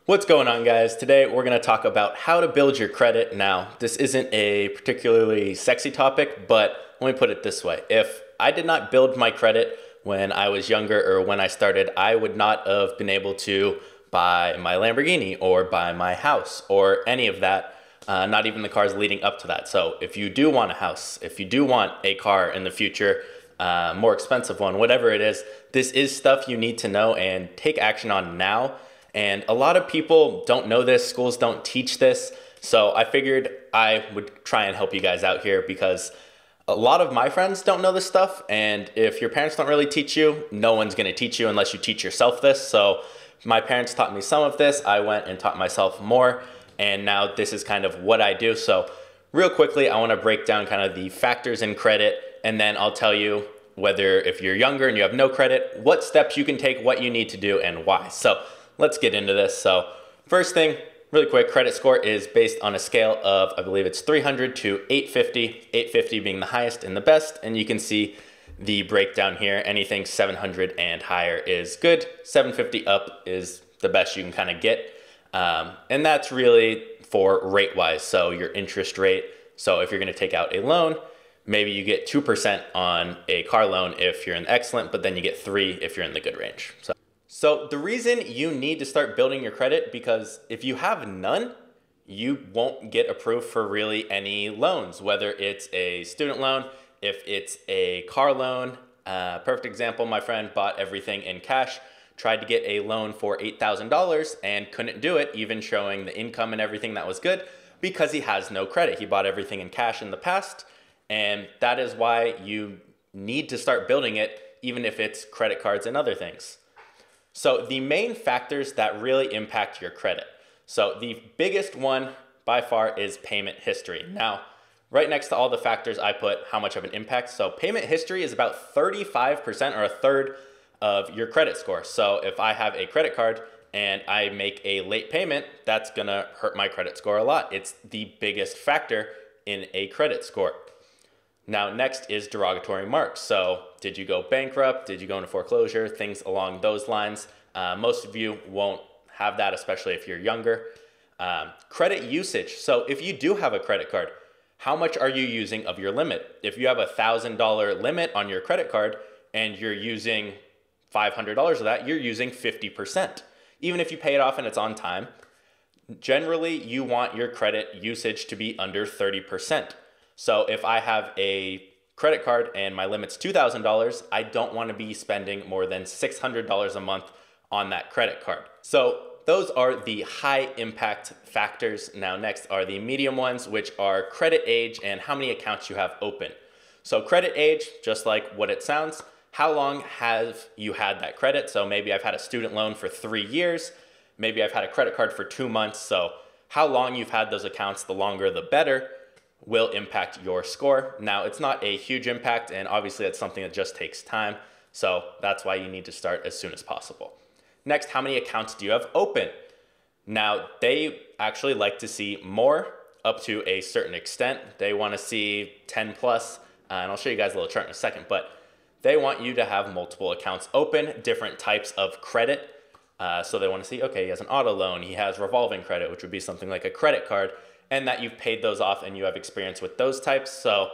What's going on, guys? Today we're going to talk about how to build your credit. Now, this isn't a particularly sexy topic, but let me put it this way. If I did not build my credit when I was younger or when I started, I would not have been able to buy my Lamborghini or buy my house or any of that, not even the cars leading up to that. So if you do want a house, if you do want a car in the future, more expensive one, whatever it is, this is stuff you need to know and take action on now. And a lot of people don't know this, schools don't teach this, so I figured I would try and help you guys out here because a lot of my friends don't know this stuff, and if your parents don't really teach you, no one's going to teach you unless you teach yourself this. So my parents taught me some of this, I went and taught myself more, and now this is kind of what I do. So real quickly, I want to break down kind of the factors in credit, and then I'll tell you whether if you're younger and you have no credit, what steps you can take, what you need to do, and why. So let's get into this. So first thing, really quick, credit score is based on a scale of, I believe it's 300 to 850, 850 being the highest and the best. And you can see the breakdown here. Anything 700 and higher is good. 750 up is the best you can kind of get. And that's really for rate-wise, so your interest rate. So if you're gonna take out a loan, maybe you get 2% on a car loan if you're in the excellent, but then you get 3 if you're in the good range. So the reason you need to start building your credit, because if you have none, you won't get approved for really any loans, whether it's a student loan, if it's a car loan. Perfect example, my friend bought everything in cash, tried to get a loan for $8,000 and couldn't do it, even showing the income and everything that was good, because he has no credit. He bought everything in cash in the past, and that is why you need to start building it, even if it's credit cards and other things. So the main factors that really impact your credit. So the biggest one by far is payment history. Now, right next to all the factors, I put how much of an impact. So payment history is about 35% or a third of your credit score. So if I have a credit card and I make a late payment, that's gonna hurt my credit score a lot. It's the biggest factor in a credit score. Now, next is derogatory marks. So did you go bankrupt? Did you go into foreclosure? Things along those lines. Most of you won't have that, especially if you're younger. Credit usage. So if you do have a credit card, how much are you using of your limit? If you have a $1,000 limit on your credit card and you're using $500 of that, you're using 50%. Even if you pay it off and it's on time, generally you want your credit usage to be under 30%. So if I have a credit card and my limit's $2,000, I don't want to be spending more than $600 a month on that credit card. So those are the high impact factors. Now next are the medium ones, which are credit age and how many accounts you have open. So credit age, just like what it sounds, how long have you had that credit? So maybe I've had a student loan for 3 years. Maybe I've had a credit card for 2 months. So how long you've had those accounts, the longer the better, will impact your score. Now, it's not a huge impact, and obviously that's something that just takes time. So that's why you need to start as soon as possible. Next, how many accounts do you have open? Now, they actually like to see more up to a certain extent. They want to see 10 plus, and I'll show you guys a little chart in a second, but they want you to have multiple accounts open, different types of credit. So they want to see, okay, he has an auto loan, he has revolving credit, which would be something like a credit card, and that you've paid those off and you have experience with those types. So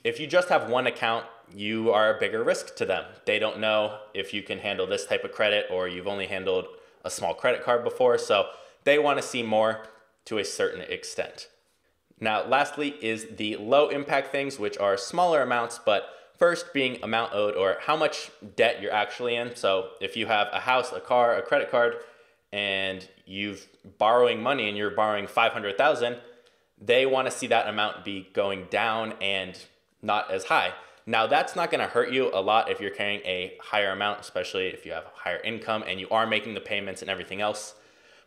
if you just have one account, you are a bigger risk to them. They don't know if you can handle this type of credit or you've only handled a small credit card before. So they want to see more to a certain extent. Now, lastly is the low impact things, which are smaller amounts, but first being amount owed or how much debt you're actually in. So if you have a house, a car, a credit card, and you've borrowing money and you're borrowing 500,000, they want to see that amount be going down and not as high. Now that's not going to hurt you a lot if you're carrying a higher amount, especially if you have a higher income and you are making the payments and everything else.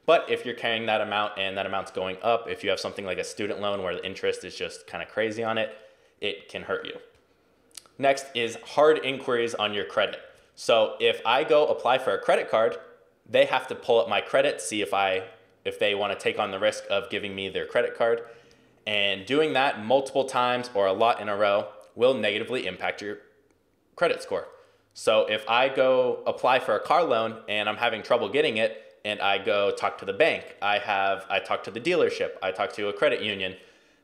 But if you're carrying that amount and that amount's going up, if you have something like a student loan where the interest is just kind of crazy on it, it can hurt you. Next is hard inquiries on your credit. So if I go apply for a credit card, they have to pull up my credit, see if they want to take on the risk of giving me their credit card. And doing that multiple times or a lot in a row will negatively impact your credit score. So if I go apply for a car loan and I'm having trouble getting it, and I go talk to the bank, I talk to the dealership, I talk to a credit union,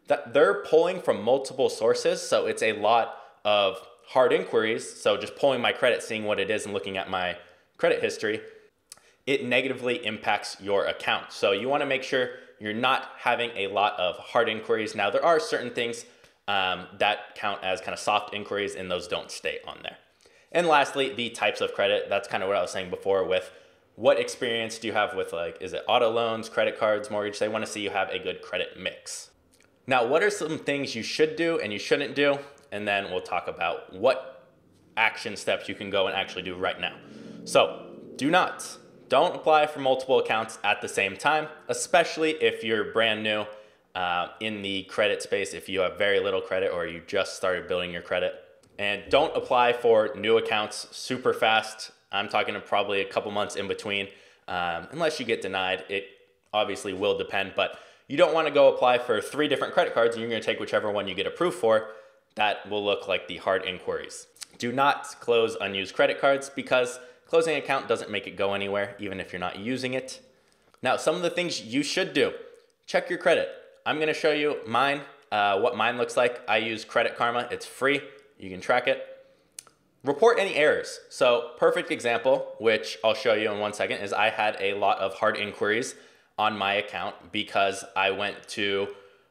that they're pulling from multiple sources. So it's a lot of hard inquiries. So just pulling my credit, seeing what it is, and looking at my credit history, it negatively impacts your account. So you want to make sure you're not having a lot of hard inquiries. Now, there are certain things that count as kind of soft inquiries, and those don't stay on there. And lastly, the types of credit. That's kind of what I was saying before with what experience do you have with, like, is it auto loans, credit cards, mortgage? They want to see you have a good credit mix. Now, what are some things you should do and you shouldn't do? And then we'll talk about what action steps you can go and actually do right now. So don't apply for multiple accounts at the same time, especially if you're brand new in the credit space, if you have very little credit or you just started building your credit. And don't apply for new accounts super fast. I'm talking probably a couple months in between, unless you get denied. It obviously will depend, but you don't want to go apply for 3 different credit cards and you're going to take whichever one you get approved for. That will look like the hard inquiries. Do not close unused credit cards, because closing an account doesn't make it go anywhere, even if you're not using it. Now, some of the things you should do: check your credit. I'm going to show you mine, what mine looks like. I use Credit Karma. It's free. You can track it. Report any errors. So perfect example, which I'll show you in 1 second, is I had a lot of hard inquiries on my account because I went to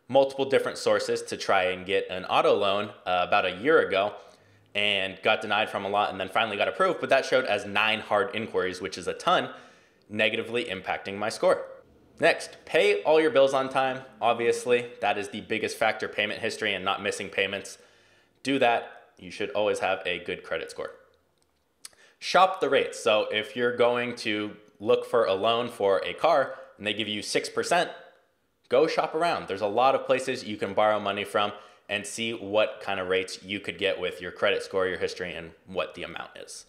multiple different sources to try and get an auto loan about a year ago, and got denied from a lot, and then finally got approved, but that showed as 9 hard inquiries, which is a ton, negatively impacting my score. Next, pay all your bills on time. Obviously, that is the biggest factor, payment history and not missing payments. Do that. You should always have a good credit score. Shop the rates. So if you're going to look for a loan for a car and they give you 6%, go shop around. There's a lot of places you can borrow money from and see what kind of rates you could get with your credit score, your history, and what the amount is.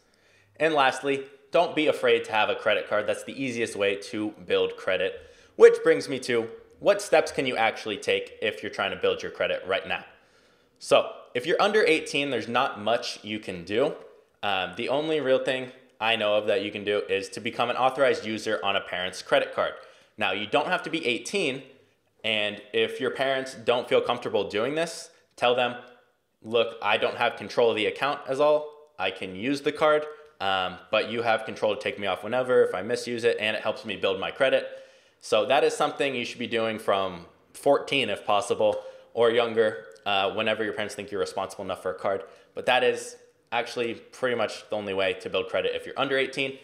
And lastly, don't be afraid to have a credit card. That's the easiest way to build credit, which brings me to what steps can you actually take if you're trying to build your credit right now. So if you're under 18, there's not much you can do. The only real thing I know of that you can do is to become an authorized user on a parent's credit card. Now, you don't have to be 18, and if your parents don't feel comfortable doing this, tell them, look, I don't have control of the account as all. I can use the card, but you have control to take me off whenever if I misuse it, and it helps me build my credit. So that is something you should be doing from 14 if possible, or younger, whenever your parents think you're responsible enough for a card. But that is actually pretty much the only way to build credit if you're under 18.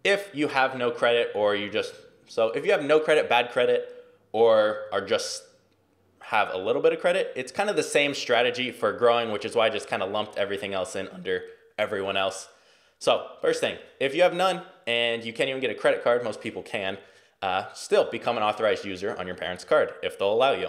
If you have no credit, or if you have no credit, bad credit, or are just have a little bit of credit, it's kind of the same strategy for growing, which is why I just kind of lumped everything else in under everyone else. So first thing, if you have none and you can't even get a credit card, most people can, still become an authorized user on your parents' card if they'll allow you.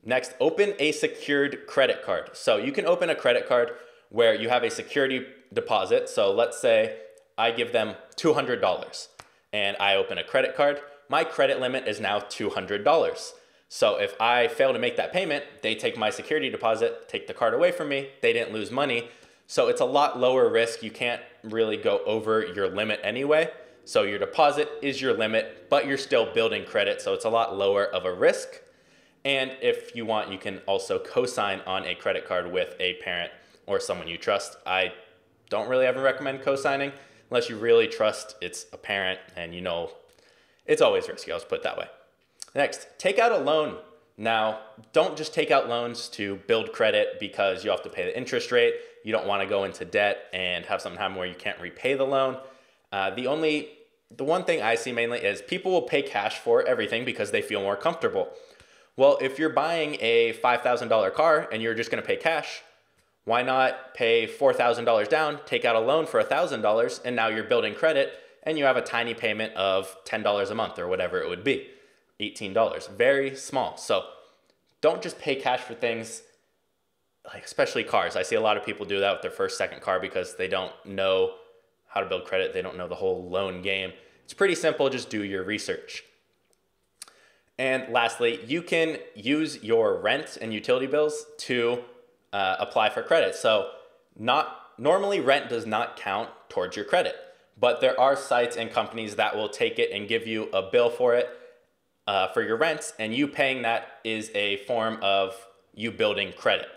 Next, open a secured credit card. So you can open a credit card where you have a security deposit. So let's say I give them $200 and I open a credit card. My credit limit is now $200. So if I fail to make that payment, they take my security deposit, take the card away from me. They didn't lose money. So it's a lot lower risk. You can't really go over your limit anyway. So your deposit is your limit, but you're still building credit. So it's a lot lower of a risk. And if you want, you can also co-sign on a credit card with a parent or someone you trust. I don't really ever recommend co-signing unless you really trust it's a parent and you know it's always risky. I'll just put it that way. Next, take out a loan. Now, don't just take out loans to build credit because you have to pay the interest rate. You don't want to go into debt and have something happen where you can't repay the loan. The one thing I see mainly is people will pay cash for everything because they feel more comfortable. Well, if you're buying a $5,000 car and you're just going to pay cash, why not pay $4,000 down, take out a loan for $1,000, and now you're building credit and you have a tiny payment of $10 a month or whatever it would be, $18, very small. So don't just pay cash for things, like especially cars. I see a lot of people do that with their first, second car because they don't know how to build credit. They don't know the whole loan game. It's pretty simple. Just do your research. And lastly, you can use your rent and utility bills to apply for credit. So normally rent does not count towards your credit, But there are sites and companies that will take it and give you a bill for it for your rent, and you paying that is a form of you building credit.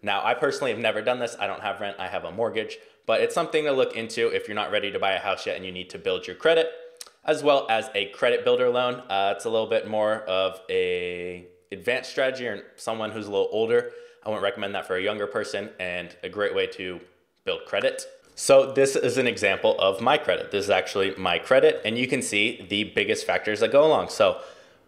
Now, I personally have never done this. I don't have rent, I have a mortgage, but it's something to look into if you're not ready to buy a house yet and you need to build your credit, as well as a credit builder loan. It's a little bit more of a advanced strategy or someone who's a little older. I wouldn't recommend that for a younger person, and a great way to build credit. So this is an example of my credit. This is actually my credit, and you can see the biggest factors that go along. So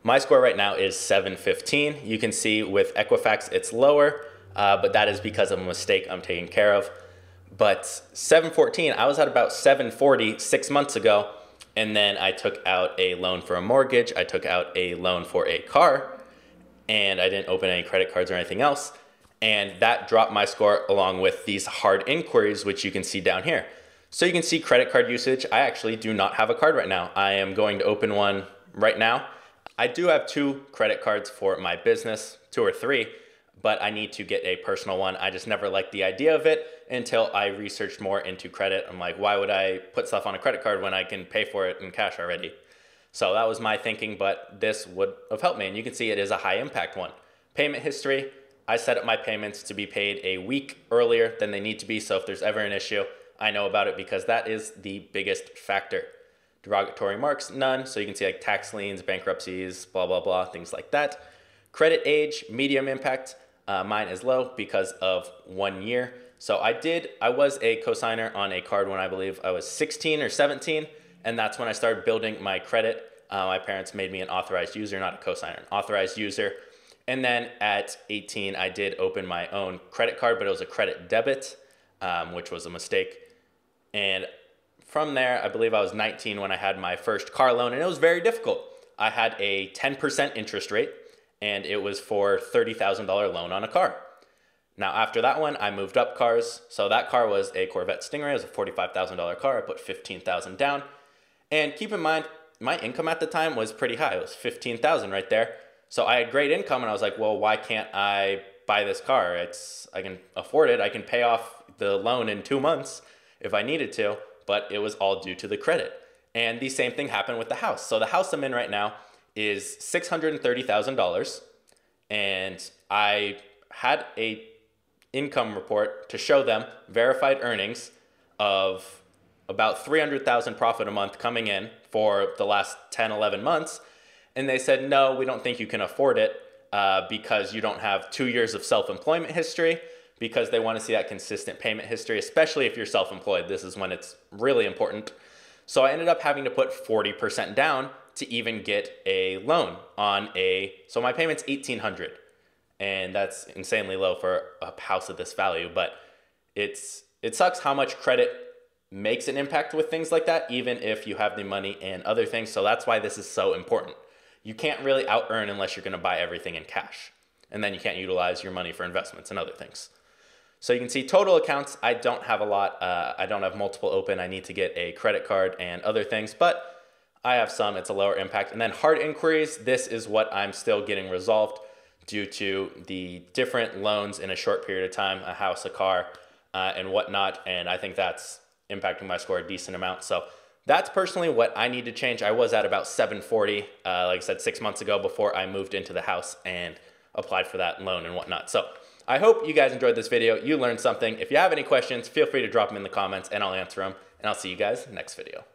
my score right now is 715. You can see with Equifax it's lower, but that is because of a mistake I'm taking care of. But 714, I was at about 740 6 months ago, and then I took out a loan for a mortgage, I took out a loan for a car, and I didn't open any credit cards or anything else. And that dropped my score along with these hard inquiries, which you can see down here. So you can see credit card usage. I actually do not have a card right now. I am going to open one right now. I do have 2 credit cards for my business, 2 or 3, but I need to get a personal one. I just never liked the idea of it until I researched more into credit. I'm like, why would I put stuff on a credit card when I can pay for it in cash already? So that was my thinking, but this would have helped me. And you can see it is a high impact one. Payment history. I set up my payments to be paid a week earlier than they need to be. So if there's ever an issue, I know about it because that is the biggest factor. Derogatory marks, none. So you can see like tax liens, bankruptcies, blah, blah, blah, things like that. Credit age, medium impact. Mine is low because of 1 year. So I was a cosigner on a card when I believe I was 16 or 17. And that's when I started building my credit. My parents made me an authorized user, not a cosigner, an authorized user. And then at 18, I did open my own credit card, but it was a credit debit, which was a mistake. And from there, I believe I was 19 when I had my first car loan, and it was very difficult. I had a 10% interest rate, and it was for $30,000 loan on a car. Now, after that one, I moved up cars. So that car was a Corvette Stingray. It was a $45,000 car. I put $15,000 down. And keep in mind, my income at the time was pretty high. It was $15,000 right there. So I had great income, and I was like, well, why can't I buy this car? I can afford it. I can pay off the loan in 2 months if I needed to, but it was all due to the credit. And the same thing happened with the house. So the house I'm in right now is $630,000, and I had a income report to show them verified earnings of about $300,000 profit a month coming in for the last 10, 11 months. And they said, no, we don't think you can afford it because you don't have 2 years of self-employment history, because they want to see that consistent payment history, especially if you're self-employed. This is when it's really important. So I ended up having to put 40% down to even get a loan on so my payment's $1,800. And that's insanely low for a house of this value, but it sucks how much credit makes an impact with things like that, even if you have the money and other things. So that's why this is so important. You can't really out earn unless you're going to buy everything in cash. And then you can't utilize your money for investments and other things. So you can see total accounts. I don't have a lot. I don't have multiple open. I need to get a credit card and other things, but I have some. It's a lower impact. And then hard inquiries. This is what I'm still getting resolved due to the different loans in a short period of time, a house, a car, and whatnot. And I think that's impacting my score a decent amount. So that's personally what I need to change. I was at about 740, like I said, 6 months ago before I moved into the house and applied for that loan and whatnot. So I hope you guys enjoyed this video. You learned something. If you have any questions, feel free to drop them in the comments and I'll answer them. And I'll see you guys next video.